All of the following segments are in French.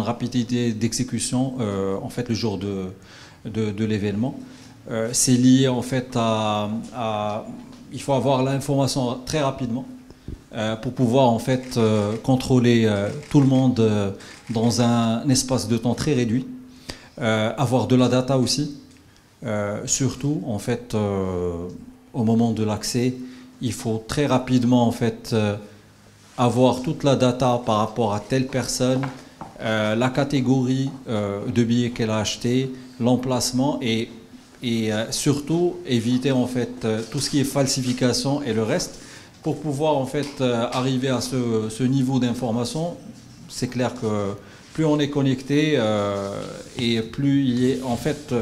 rapidité d'exécution en fait le jour de l'événement. C'est lié en fait il faut avoir l'information très rapidement pour pouvoir en fait contrôler tout le monde dans un espace de temps très réduit. Avoir de la data aussi, surtout en fait au moment de l'accès, il faut très rapidement en fait avoir toute la data par rapport à telle personne, la catégorie de billets qu'elle a acheté, l'emplacement et surtout éviter en fait tout ce qui est falsification et le reste pour pouvoir en fait arriver à ce niveau d'information. C'est clair que plus on est connecté et plus il est en fait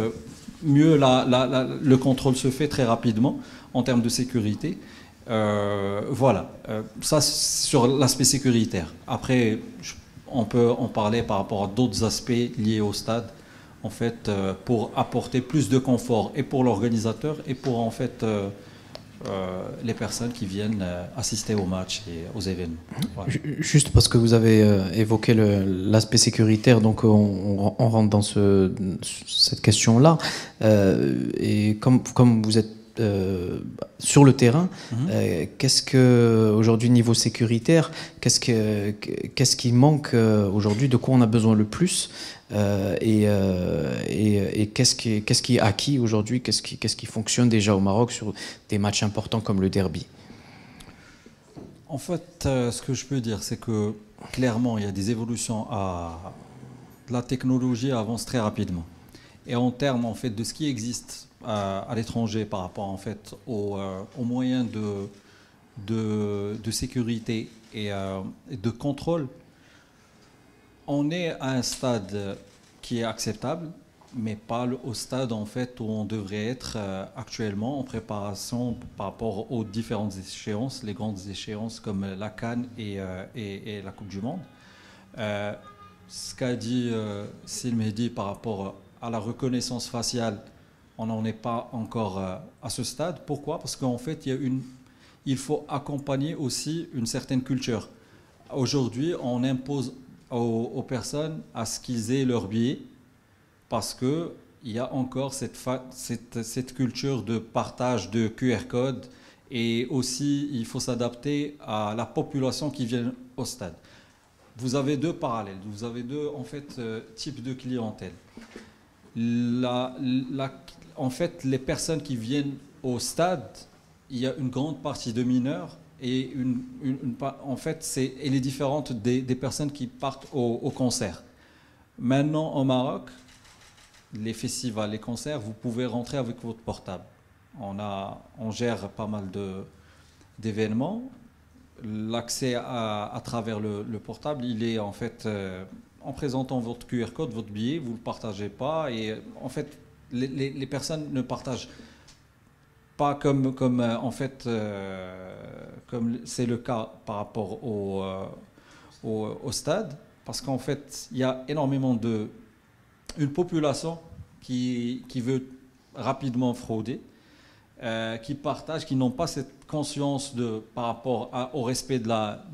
mieux le contrôle se fait très rapidement en termes de sécurité. Voilà, ça sur l'aspect sécuritaire. Après, on peut en parler par rapport à d'autres aspects liés au stade, en fait, pour apporter plus de confort et pour l'organisateur et pour en fait les personnes qui viennent assister aux matchs et aux événements. Voilà. Juste parce que vous avez évoqué l'aspect sécuritaire, donc on rentre dans cette question-là. Et comme vous êtes sur le terrain, qu'est-ce que aujourd'hui niveau sécuritaire, qu'est-ce qui manque aujourd'hui, de quoi on a besoin le plus, et qu'est-ce qui est acquis aujourd'hui, qu'est-ce qui fonctionne déjà au Maroc sur des matchs importants comme le derby? En fait, ce que je peux dire, c'est que clairement, il y a des évolutions la technologie avance très rapidement. Et en termes en fait de ce qui existe à l'étranger par rapport en fait aux moyens de sécurité et de contrôle, on est à un stade qui est acceptable, mais pas au stade en fait où on devrait être actuellement en préparation par rapport aux différentes échéances, les grandes échéances comme la CAN et la Coupe du Monde. Ce qu'a dit Sil Mehdi par rapport à la reconnaissance faciale, on n'en est pas encore à ce stade. Pourquoi? Parce qu'en fait, il faut accompagner aussi une certaine culture. Aujourd'hui, on impose aux personnes à ce qu'ils aient leur billet parce qu'il y a encore cette culture de partage de QR code et aussi il faut s'adapter à la population qui vient au stade. Vous avez deux parallèles, vous avez deux en fait, types de clientèle. En fait, les personnes qui viennent au stade, il y a une grande partie de mineurs et en fait, elle est différente des personnes qui partent au concert. Maintenant, au Maroc, les festivals, les concerts, vous pouvez rentrer avec votre portable. On gère pas mal d'événements. L'accès à travers le portable, il est en fait en présentant votre QR code, votre billet, vous ne le partagez pas. Et en fait, les personnes ne partagent pas comme en fait, comme c'est le cas par rapport au stade. Parce qu'en fait, il y a énormément une population qui veut rapidement frauder, qui partagent, qui n'ont pas cette conscience par rapport au respect de la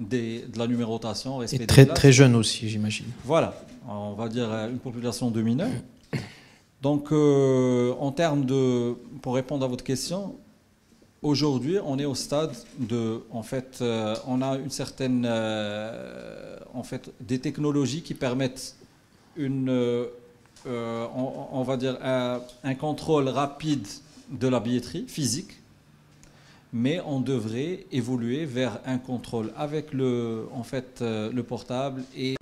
numérotation, au respect Et des très, classes. très jeune aussi, j'imagine. Voilà, on va dire une population de mineurs. Donc, en termes pour répondre à votre question, aujourd'hui, on est au stade en fait, on a une certaine, en fait, des technologies qui permettent on va dire un contrôle rapide de la billetterie physique, mais on devrait évoluer vers un contrôle avec en fait, le portable et